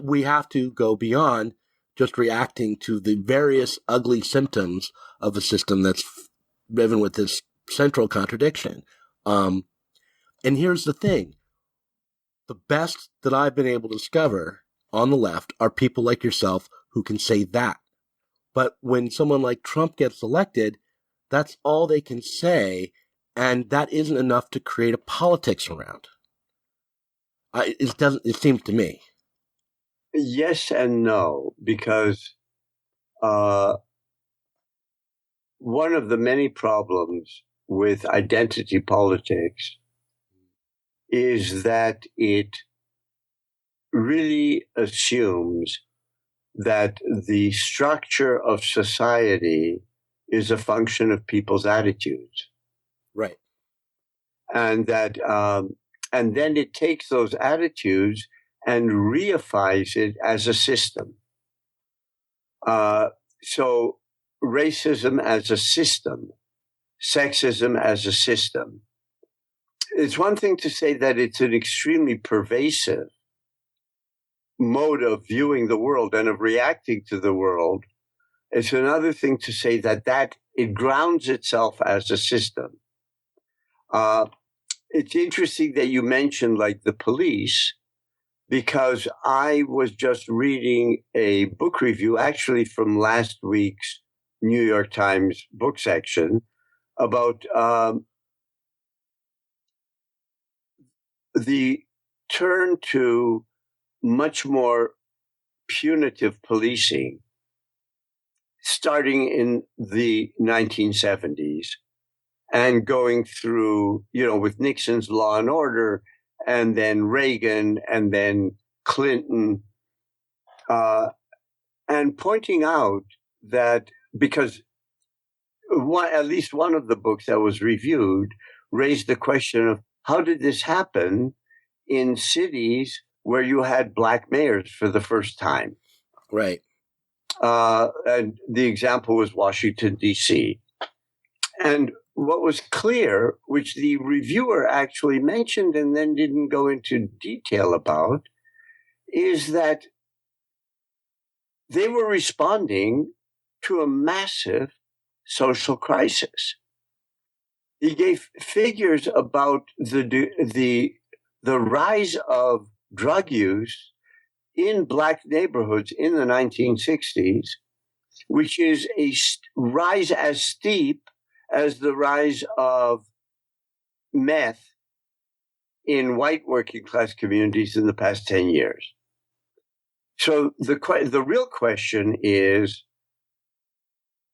H: we have to go beyond just reacting to the various ugly symptoms of a system that's driven with this central contradiction. And here's the thing. The best that I've been able to discover on the left are people like yourself who can say that. But when someone like Trump gets elected, that's all they can say, and that isn't enough to create a politics around. It seems to me.
E: Yes and no, because one of the many problems with identity politics is that it really assumes that the structure of society is a function of people's attitudes.
H: Right.
E: And that, and then it takes those attitudes and reifies it as a system. So racism as a system, sexism as a system. It's one thing to say that it's an extremely pervasive mode of viewing the world and of reacting to the world. It's another thing to say that it grounds itself as a system. It's interesting that you mentioned like the police, because I was just reading a book review, actually from last week's New York Times book section, about the turn to much more punitive policing starting in the 1970s and going through, you know, with Nixon's Law and Order, and then Reagan, and then Clinton, and pointing out that because at least one of the books that was reviewed raised the question of how did this happen in cities where you had black mayors for the first time?
H: Right.
E: And the example was Washington, D.C. And what was clear, which the reviewer actually mentioned and then didn't go into detail about, is that they were responding to a massive social crisis. He gave figures about the rise of drug use in black neighborhoods in the 1960s, which is a rise as steep as the rise of meth in white working class communities in the past 10 years. So the real question is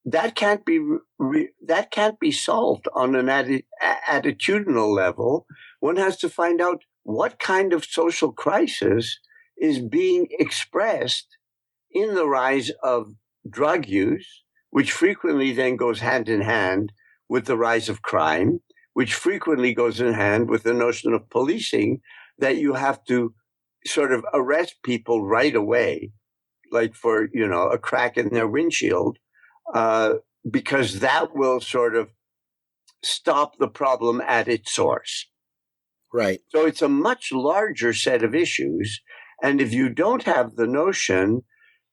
E: that can't be solved on an attitudinal level. One has to find out what kind of social crisis is being expressed in the rise of drug use, which frequently then goes hand in hand with the rise of crime, which frequently goes in hand with the notion of policing, that you have to sort of arrest people right away, like for, you know, a crack in their windshield, because that will sort of stop the problem at its source.
H: Right.
E: So it's a much larger set of issues. And if you don't have the notion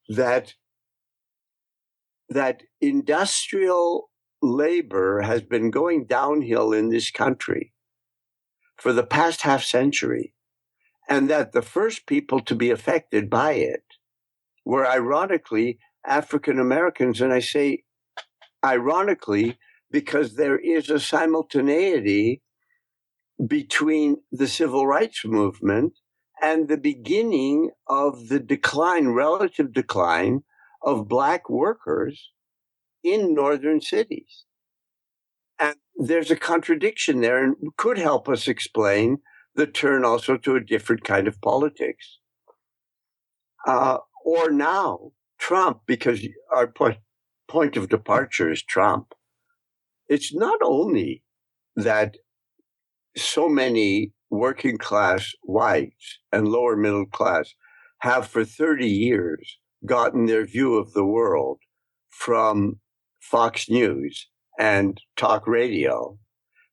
E: that industrial labor has been going downhill in this country for the past half century, and that the first people to be affected by it were ironically African Americans, and I say ironically because there is a simultaneity between the civil rights movement and the beginning of the decline, relative decline of Black workers in northern cities. And there's a contradiction there and could help us explain the turn also to a different kind of politics. Or now, Trump, because our point of departure is Trump. It's not only that so many working class whites and lower middle class have for 30 years gotten their view of the world from Fox News and talk radio,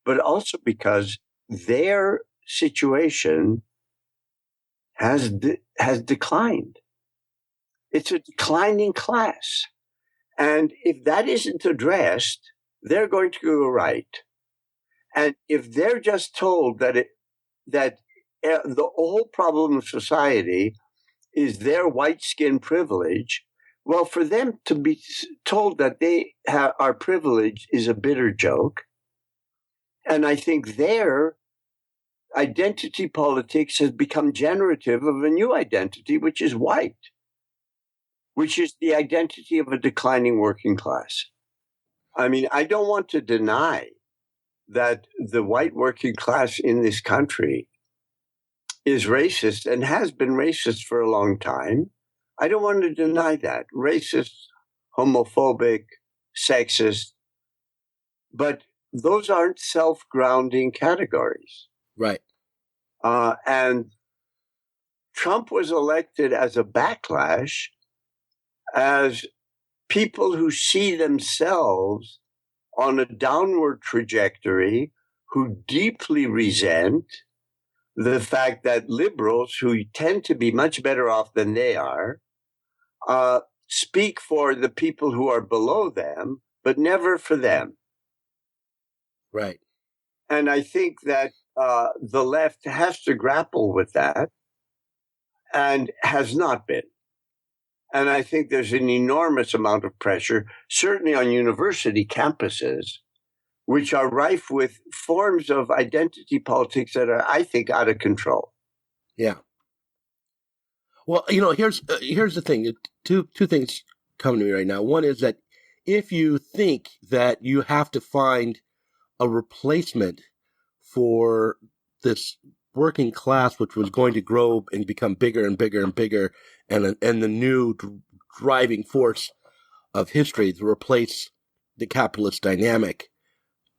E: but also because their situation has declined. It's a declining class. And if that isn't addressed, they're going to go right. And if they're just told that the whole problem of society is their white skin privilege, well, for them to be told that they are privileged is a bitter joke. And I think their identity politics has become generative of a new identity, which is white, which is the identity of a declining working class. I mean, I don't want to deny that the white working class in this country is racist and has been racist for a long time. I don't want to deny that. Racist, homophobic, sexist. But those aren't self-grounding categories.
H: Right.
E: And Trump was elected as a backlash, as people who see themselves on a downward trajectory, who deeply resent the fact that liberals, who tend to be much better off than they are, speak for the people who are below them, but never for them.
H: Right.
E: And I think that the left has to grapple with that and has not been. And I think there's an enormous amount of pressure, certainly on university campuses, which are rife with forms of identity politics that are, I think, out of control.
H: Yeah. Well, here's the thing. Two things come to me right now. One is that if you think that you have to find a replacement for this working class, which was going to grow and become bigger and bigger and bigger, and the new driving force of history to replace the capitalist dynamic.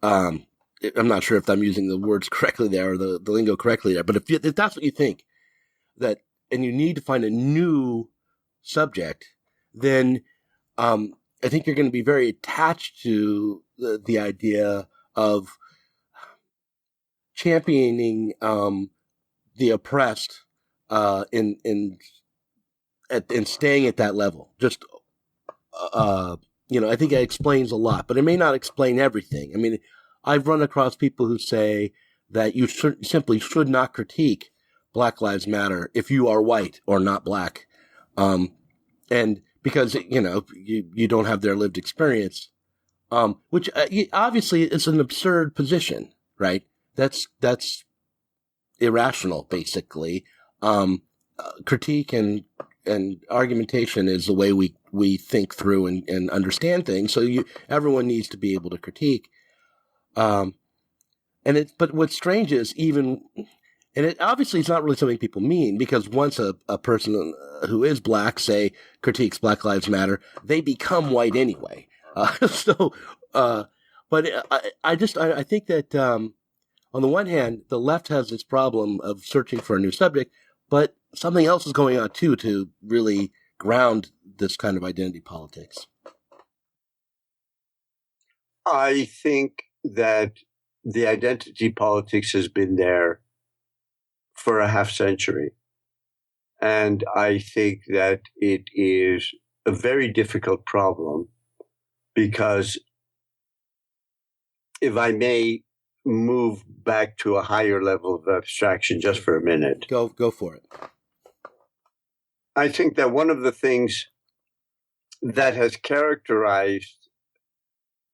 H: I'm not sure if I'm using the words correctly there or the lingo correctly there, but if that's what you think, that and you need to find a new subject, then I think you're going to be very attached to the idea of championing the oppressed in staying at that level. Just I think it explains a lot, but it may not explain everything. I mean, I've run across people who say that you simply should not critique Black Lives Matter if you are white or not black, and because you don't have their lived experience, which obviously is an absurd position, right? That's irrational, basically. Critique and argumentation is the way we think through and understand things. So everyone needs to be able to critique. But what's strange is it obviously it's not really something people mean, because once a person who is black, say, critiques Black Lives Matter, they become white anyway. I think that, on the one hand, the left has this problem of searching for a new subject, but something else is going on too to really ground this kind of identity politics.
E: I think that the identity politics has been there for a half century. And I think that it is a very difficult problem because, if I may move back to a higher level of abstraction just for a minute.
H: Go for it.
E: I think that one of the things that has characterized,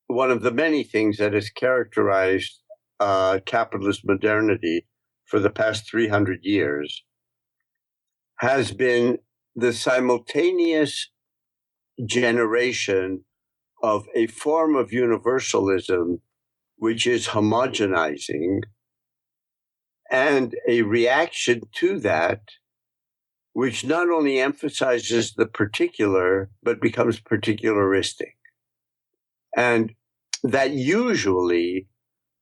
E: one of the many things that has characterized capitalist modernity for the past 300 years has been the simultaneous generation of a form of universalism which is homogenizing and a reaction to that which not only emphasizes the particular but becomes particularistic. And that usually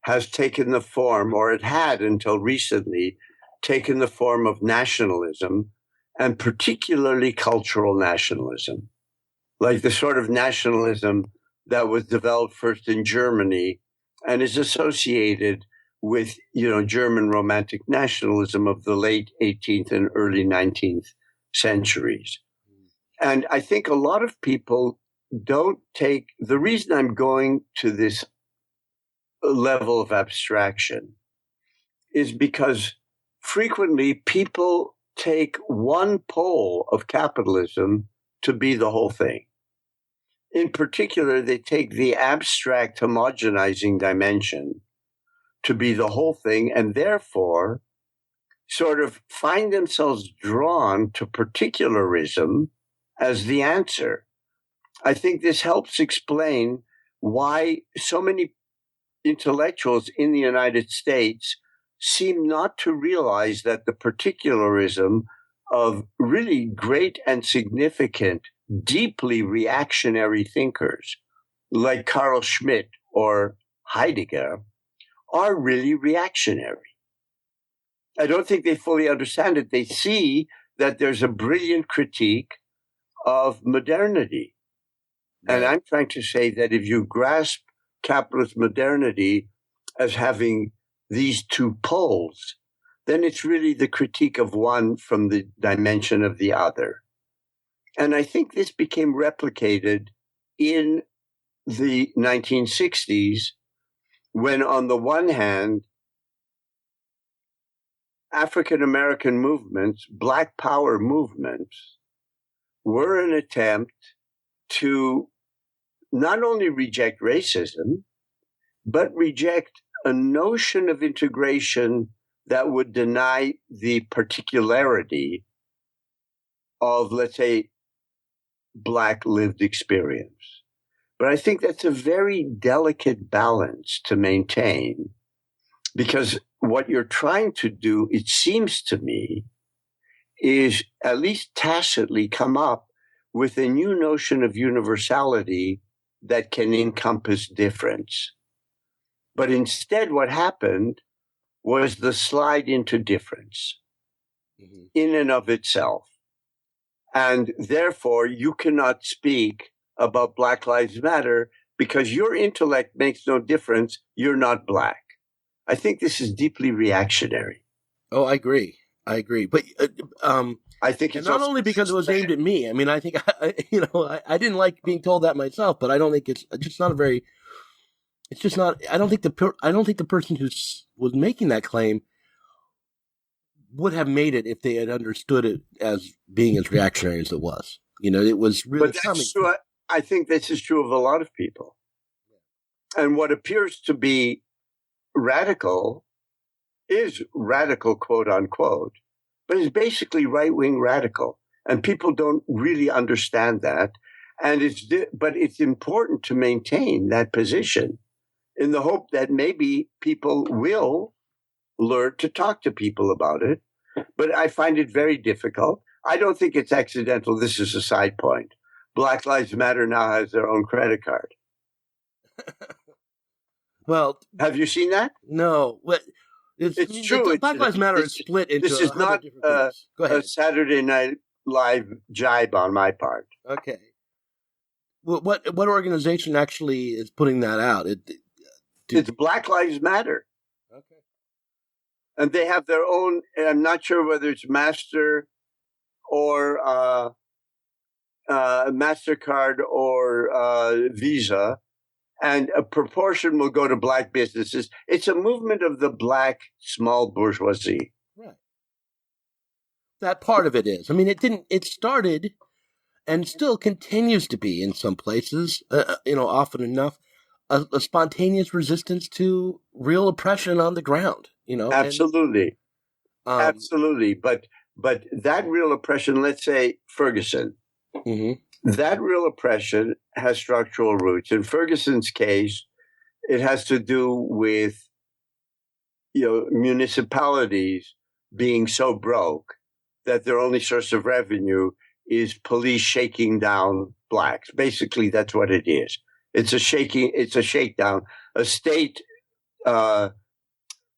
E: has taken the form, or it had until recently, taken the form of nationalism, and particularly cultural nationalism, like the sort of nationalism that was developed first in Germany and is associated with, German Romantic nationalism of the late 18th and early 19th centuries. And I think a lot of people don't take, the reason I'm going to this level of abstraction is because frequently people take one pole of capitalism to be the whole thing. In particular, they take the abstract homogenizing dimension to be the whole thing, and therefore sort of find themselves drawn to particularism as the answer. I think this helps explain why so many intellectuals in the United States seem not to realize that the particularism of really great and significant, deeply reactionary thinkers like Carl Schmitt or Heidegger are really reactionary. I don't think they fully understand it. They see that there's a brilliant critique of modernity. And I'm trying to say that if you grasp capitalist modernity as having these two poles, then it's really the critique of one from the dimension of the other. And I think this became replicated in the 1960s when, on the one hand, African American movements, Black Power movements, were an attempt to not only reject racism, but reject a notion of integration that would deny the particularity of, let's say, Black lived experience. But I think that's a very delicate balance to maintain, because what you're trying to do, it seems to me, is at least tacitly come up with a new notion of universality that can encompass difference. But instead, what happened was the slide into difference in and of itself. And therefore, you cannot speak about Black Lives Matter because your intellect makes no difference. You're not Black. I think this is deeply reactionary.
H: Oh, I agree. But
E: I think it's
H: not only because it was aimed at me. I mean, I think I didn't like being told that myself, but I don't think it's just not a very. It's just not. I don't think the person who was making that claim would have made it if they had understood it as being as reactionary as it was. It was really.
E: But that's true. I think this is true of a lot of people. And what appears to be radical is radical, quote unquote, but it's basically right-wing radical. And people don't really understand that. And but it's important to maintain that position in the hope that maybe people will learn to talk to people about it. But I find it very difficult. I don't think it's accidental. This is a side point. Black Lives Matter now has their own credit card.
H: Well,
E: have you seen that?
H: No. It's true. Black Lives Matter is split into.
E: This is not a Saturday Night Live jibe on my part.
H: Okay. Well, what organization actually is putting that out?
E: It's Black Lives Matter.
H: Okay.
E: And they have their own. And I'm not sure whether it's Master or MasterCard or Visa. And a proportion will go to Black businesses. It's a movement of the Black small bourgeoisie.
H: Right. That part of it is. I mean, it started and still continues to be in some places, often enough, a spontaneous resistance to real oppression on the ground.
E: Absolutely, absolutely. But that real oppression, let's say Ferguson, that real oppression has structural roots. In Ferguson's case, it has to do with municipalities being so broke that their only source of revenue is police shaking down blacks. Basically, that's what it is. It's a shakedown, a state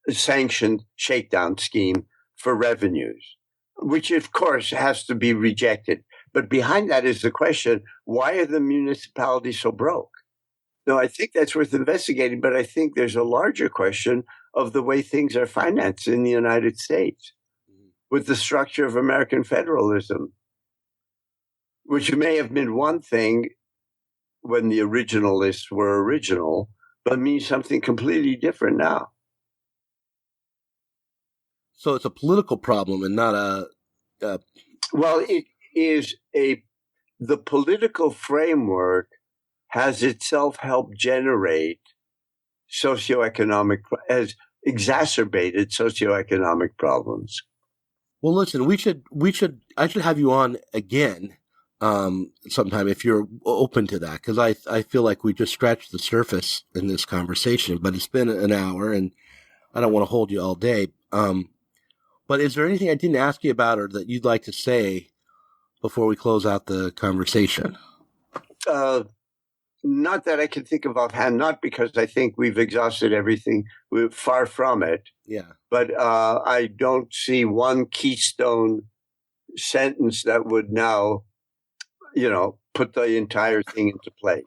E: sanctioned shakedown scheme for revenues, which of course has to be rejected. But behind that is the question, why are the municipalities so broke? No, I think that's worth investigating, but I think there's a larger question of the way things are financed in the United States with the structure of American federalism, which may have been one thing when the originalists were original, but means something completely different now.
H: So it's a political problem and not a...
E: Well, it is the political framework has itself helped generate has exacerbated socioeconomic problems.
H: Well, listen, I should have you on again sometime if you're open to that, because I feel like we just scratched the surface in this conversation, but it's been an hour and I don't want to hold you all day. But is there anything I didn't ask you about or that you'd like to say before we close out the conversation?
E: Not that I can think of offhand, not because I think we've exhausted everything. We're far from it.
H: Yeah.
E: But I don't see one keystone sentence that would now, put the entire thing into place.